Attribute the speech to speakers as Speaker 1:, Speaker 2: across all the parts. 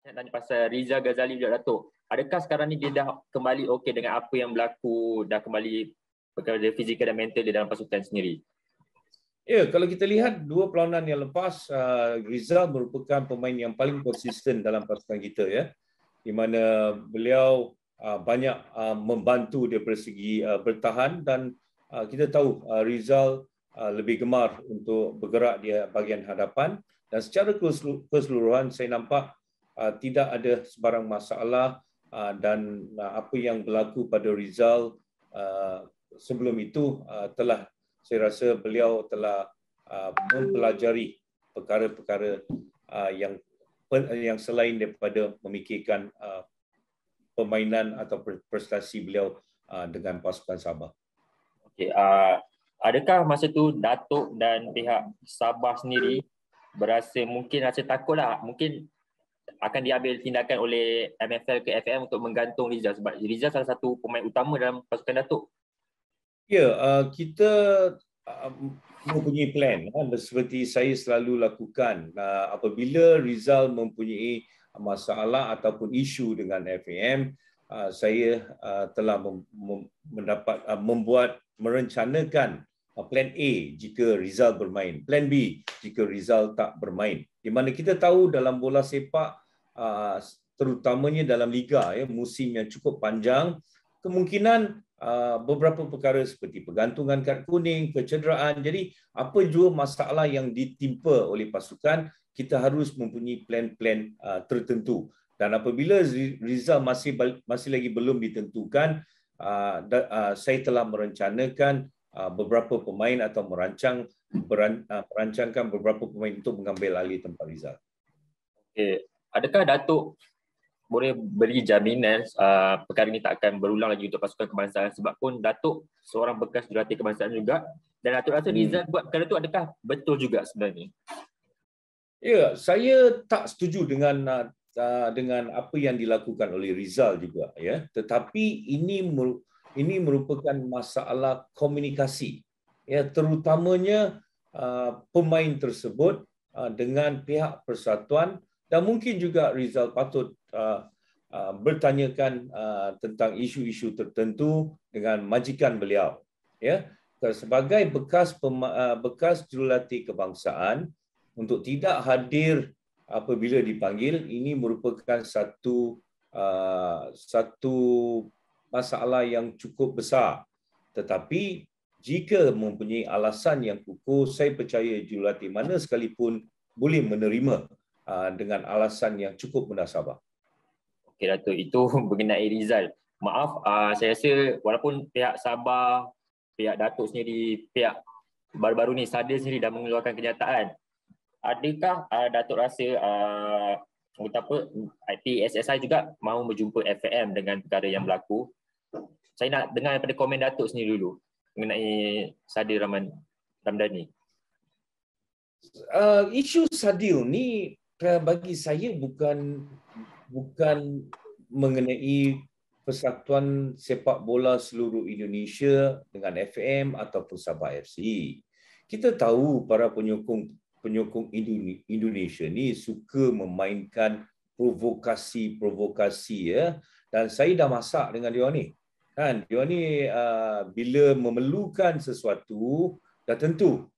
Speaker 1: Saya tanya pasal Rizal Ghazali juga, Datuk. Adakah sekarang ni dia dah kembali okey dengan apa yang berlaku, dah kembali perkara fizikal dan mental dia dalam pasukan sendiri?
Speaker 2: Ya, kalau kita lihat dua perlawanan yang lepas, Rizal merupakan pemain yang paling konsisten dalam pasukan kita, ya, di mana beliau banyak membantu dari segi bertahan, dan kita tahu Rizal lebih gemar untuk bergerak di bahagian hadapan, dan secara keseluruhan saya nampak tidak ada sebarang masalah, dan apa yang berlaku pada Rizal sebelum itu telah, saya rasa beliau telah mempelajari perkara-perkara yang selain daripada memikirkan permainan atau prestasi beliau dengan pasukan Sabah.
Speaker 1: Okey, adakah masa tu Datuk dan pihak Sabah sendiri mungkin rasa takutlah, mungkin akan diambil tindakan oleh MFL ke FAM untuk menggantung Rizal, sebab Rizal salah satu pemain utama dalam pasukan Datuk?
Speaker 2: Ya, kita mempunyai plan, seperti saya selalu lakukan. Apabila Rizal mempunyai masalah ataupun isu dengan FAM, saya telah merencanakan plan A jika Rizal bermain, plan B jika Rizal tak bermain. Di mana kita tahu dalam bola sepak, terutamanya dalam liga, ya, musim yang cukup panjang, kemungkinan beberapa perkara seperti pergantungan kad kuning, kecederaan. Jadi apa jua masalah yang ditimpa oleh pasukan, kita harus mempunyai plan-plan tertentu. Dan apabila Rizal masih lagi belum ditentukan, saya telah merencanakan beberapa pemain atau merancangkan beberapa pemain untuk mengambil alih tempat Rizal.
Speaker 1: Okay. Adakah Datuk boleh beri jaminan perkara ini tak akan berulang lagi untuk pasukan kebangsaan, sebab pun Datuk seorang bekas jurulatih kebangsaan juga, dan Datuk rasa Rizal buat perkara itu adakah betul juga sebenarnya?
Speaker 2: Ya, saya tak setuju dengan apa yang dilakukan oleh Rizal juga, ya. Tetapi ini merupakan masalah komunikasi, ya, terutamanya pemain tersebut dengan pihak persatuan, dan mungkin juga Rizal patut bertanyakan tentang isu-isu tertentu dengan majikan beliau, ya. Sebagai bekas jurulatih kebangsaan, untuk tidak hadir apabila dipanggil, ini merupakan satu masalah yang cukup besar. Tetapi jika mempunyai alasan yang kukuh, saya percaya jurulatih mana sekalipun boleh menerima dengan alasan yang cukup mendasar.
Speaker 1: Okey, Datuk, itu mengenai Rizal. Maaf, saya rasa walaupun pihak Sabah, pihak Datuk sendiri, pihak baru-baru ni Sadil sendiri dah mengeluarkan kenyataan, adakah Datuk rasa PSSI juga mahu berjumpa FAM dengan perkara yang berlaku? Saya nak dengar daripada komen Datuk sendiri dulu mengenai Sadil Ramdhani.
Speaker 2: Isu Sadil ni bagi saya bukan mengenai Persatuan Sepak Bola Seluruh Indonesia dengan FAM ataupun Sabah FC. Kita tahu para penyokong Indonesia ni suka memainkan provokasi, ya, dan saya dah masak dengan dia ni. Kan, dia ni bila memerlukan sesuatu, dah tentu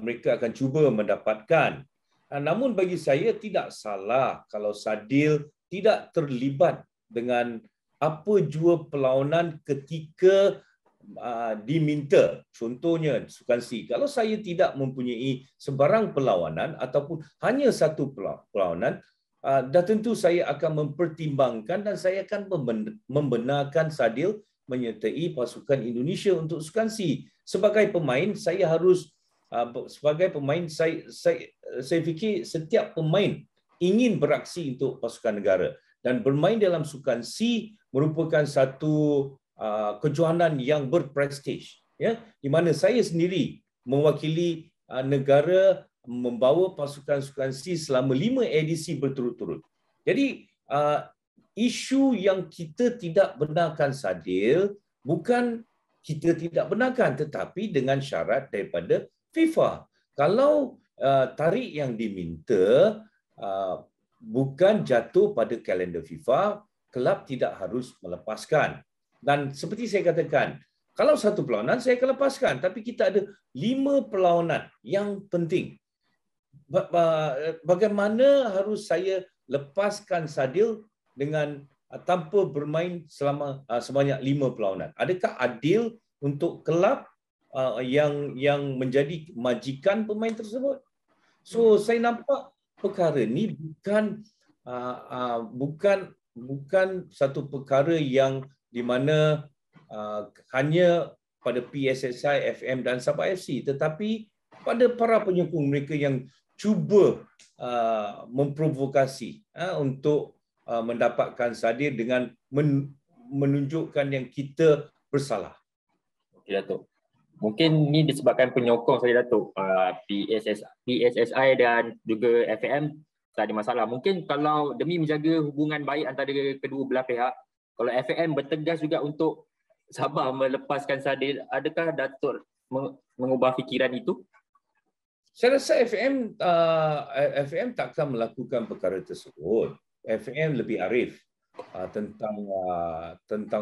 Speaker 2: mereka akan cuba mendapatkan. Namun bagi saya tidak salah kalau Sadil tidak terlibat dengan apa jua perlawanan ketika diminta. Contohnya Sukan C. Kalau saya tidak mempunyai sebarang perlawanan ataupun hanya satu perlawanan, dah tentu saya akan mempertimbangkan dan saya akan membenarkan Sadil menyertai pasukan Indonesia untuk Sukan C. Sebagai pemain, saya fikir setiap pemain ingin beraksi untuk pasukan negara, dan bermain dalam Sukan C merupakan satu kejohanan yang berprestij, ya, di mana saya sendiri mewakili negara membawa pasukan Sukan C selama 5 edisi berturut-turut. Jadi isu yang kita tidak benarkan Sadil bukan kita tidak benarkan, tetapi dengan syarat daripada FIFA. Kalau tarik yang diminta bukan jatuh pada kalender FIFA, kelab tidak harus melepaskan. Dan seperti saya katakan, kalau satu perlawanan saya akan lepaskan, tapi kita ada 5 perlawanan yang penting. Bagaimana harus saya lepaskan Sadil dengan tanpa bermain selama sebanyak 5 perlawanan? Adakah adil untuk kelab yang menjadi majikan pemain tersebut? So saya nampak perkara ni bukan satu perkara yang di mana hanya pada PSSI, FM dan Sabah FC, tetapi pada para penyokong mereka yang cuba memprovokasi untuk mendapatkan Sadir dengan menunjukkan yang kita bersalah.
Speaker 1: Okey, Datuk. Mungkin ni disebabkan penyokong saya, Datuk. PSSI dan juga FM tak ada masalah. Mungkin kalau demi menjaga hubungan baik antara kedua belah pihak, kalau FM bertegas juga untuk Sabah melepaskan Sadir, adakah Datuk mengubah fikiran itu?
Speaker 2: Saya rasa FM takkan melakukan perkara tersebut. FM lebih arif tentang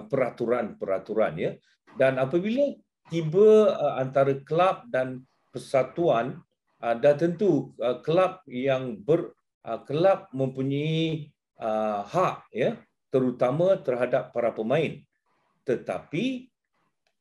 Speaker 2: peraturan-peraturan, ya. Dan apabila tiba antara kelab dan persatuan, dah tentu kelab kelab mempunyai hak, ya, terutama terhadap para pemain. Tetapi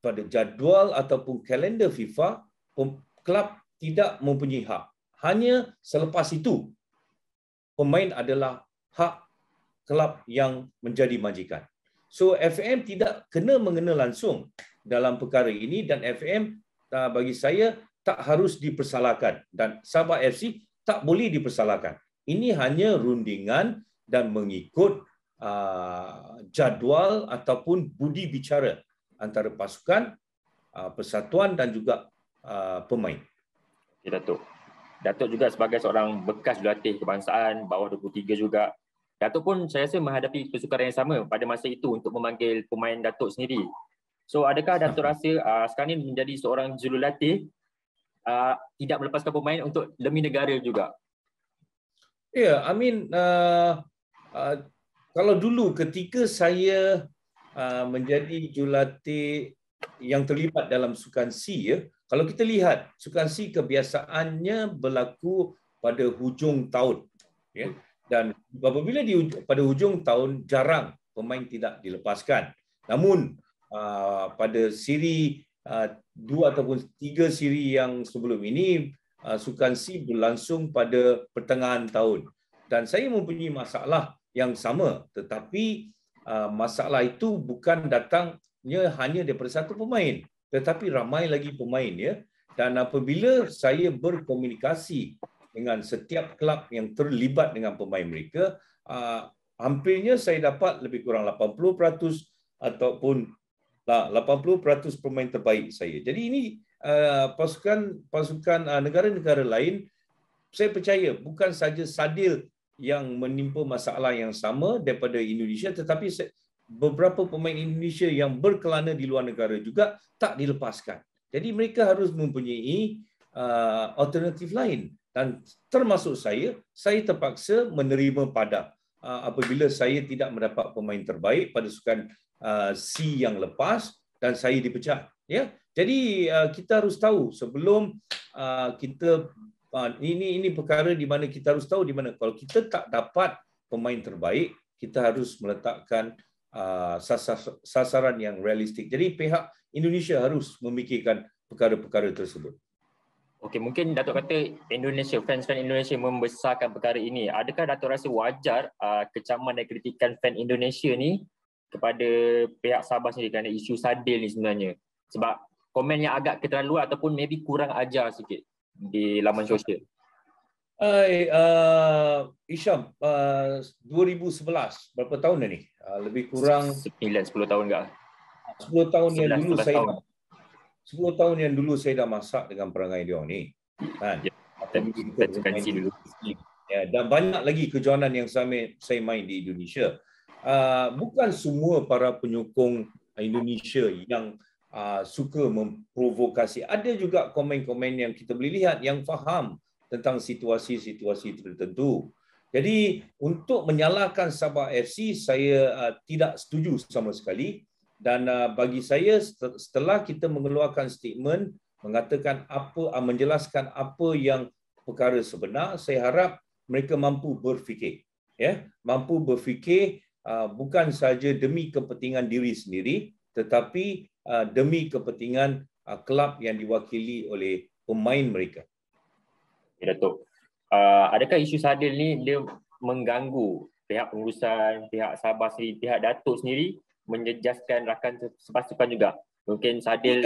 Speaker 2: pada jadual ataupun kalender FIFA, kelab tidak mempunyai hak. Hanya selepas itu, pemain adalah hak kelab yang menjadi majikan. So FM tidak kena mengena langsung dalam perkara ini, dan FM bagi saya tak harus dipersalahkan, dan Sabah FC tak boleh dipersalahkan. Ini hanya rundingan dan mengikut jadual ataupun budi bicara antara pasukan, persatuan dan juga pemain.
Speaker 1: Ya, Datuk. Datuk juga sebagai seorang bekas jurulatih kebangsaan bawah 23 juga. Datuk pun saya rasa menghadapi kesukaran yang sama pada masa itu untuk memanggil pemain Datuk sendiri. So adakah Datuk rasa sekarang ini menjadi seorang jurulatih tidak melepaskan pemain untuk demi negara juga?
Speaker 2: Ya, kalau dulu ketika saya menjadi jurulatih yang terlibat dalam Sukan C, ya, kalau kita lihat Sukan C kebiasaannya berlaku pada hujung tahun, ya, dan apabila pada hujung tahun jarang pemain tidak dilepaskan. Namun pada siri 2 ataupun 3 siri yang sebelum ini, Sukan C berlangsung pada pertengahan tahun, dan saya mempunyai masalah yang sama, tetapi masalah itu bukan datangnya hanya daripada satu pemain, tetapi ramai lagi pemain, ya. Dan apabila saya berkomunikasi dengan setiap kelab yang terlibat dengan pemain mereka, hampirnya saya dapat lebih kurang 80% ataupun 80% pemain terbaik saya. Jadi ini pasukan negara-negara lain, saya percaya bukan saja Sadil yang menimpa masalah yang sama daripada Indonesia, tetapi beberapa pemain Indonesia yang berkelana di luar negara juga tak dilepaskan. Jadi mereka harus mempunyai alternatif lain, dan termasuk saya terpaksa menerima padam apabila saya tidak mendapat pemain terbaik pada sukan C yang lepas dan saya dipecat, ya. Jadi kita harus tahu sebelum kita ini perkara di mana kita harus tahu di mana kalau kita tak dapat pemain terbaik, kita harus meletakkan sasaran yang realistik. Jadi pihak Indonesia harus memikirkan perkara-perkara tersebut.
Speaker 1: Okey, mungkin Datuk kata Indonesia, fans-fan Indonesia membesarkan perkara ini. Adakah Datuk rasa wajar kecaman dan kritikan fan Indonesia ni kepada pihak Sabah sendiri kerana isu Sadil ni sebenarnya? Sebab komen yang agak keterlaluan ataupun maybe kurang ajar sikit di laman sosial.
Speaker 2: Isham, 2011, berapa tahun dah ni? Lebih kurang
Speaker 1: 9-10 tahun ke?
Speaker 2: 10 tahun yang dulu
Speaker 1: 11 tahun.
Speaker 2: 10 tahun yang dulu saya dah masak dengan perangai dia ni. Kan?
Speaker 1: Ya, kita dulu.
Speaker 2: Ya, dan banyak lagi kejohanan yang saya main di Indonesia. Bukan semua para penyokong Indonesia yang suka memprovokasi. Ada juga komen-komen yang kita boleh lihat yang faham tentang situasi-situasi tertentu. Jadi untuk menyalahkan Sabah FC, saya tidak setuju sama sekali. Dan bagi saya, setelah kita mengeluarkan statement mengatakan menjelaskan apa yang perkara sebenar, saya harap mereka mampu berfikir, mampu berfikir bukan saja demi kepentingan diri sendiri, tetapi demi kepentingan kelab yang diwakili oleh pemain mereka.
Speaker 1: Ya, Datuk. Adakah isu Sadil ni dia mengganggu pihak pengurusan, pihak Sabah sendiri, pihak Datuk sendiri menjejaskan rakan sepasukan juga? Mungkin Sadil...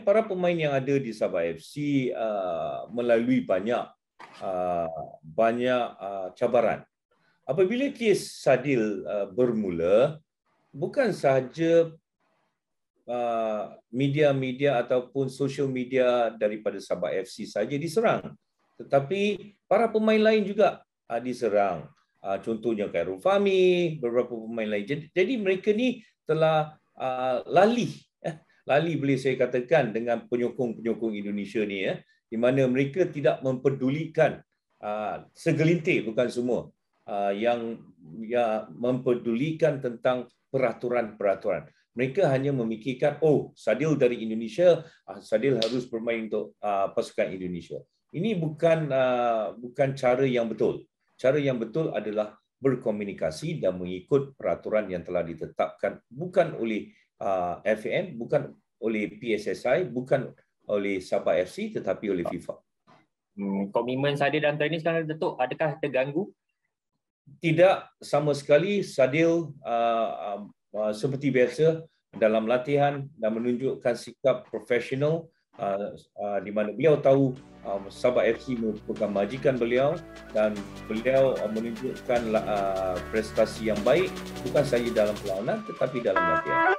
Speaker 2: para pemain yang ada di Sabah FC melalui banyak cabaran. Apabila kes Sadil bermula, bukan sahaja media-media ataupun social media daripada Sabah FC saja diserang, tetapi para pemain lain juga diserang. Contohnya Khairul Fahmi, beberapa pemain lain. Jadi mereka ni telah lali boleh saya katakan dengan penyokong-penyokong Indonesia ni, di mana mereka tidak mempedulikan segelintir, bukan semua, yang mempedulikan tentang peraturan-peraturan. Mereka hanya memikirkan, Sadil dari Indonesia, Sadil harus bermain untuk pasukan Indonesia. Ini bukan cara yang betul. Cara yang betul adalah berkomunikasi dan mengikut peraturan yang telah ditetapkan bukan oleh FAM, bukan oleh PSSI, bukan oleh Sabah FC, tetapi oleh FIFA.
Speaker 1: Komitmen Sadil dan Antara ini sekarang, Datuk, adakah terganggu?
Speaker 2: Tidak sama sekali. Sadil seperti biasa dalam latihan dan menunjukkan sikap profesional, di mana beliau tahu Sabah FC merupakan majikan beliau dan beliau menunjukkan prestasi yang baik bukan sahaja dalam perlawanan tetapi dalam latihan.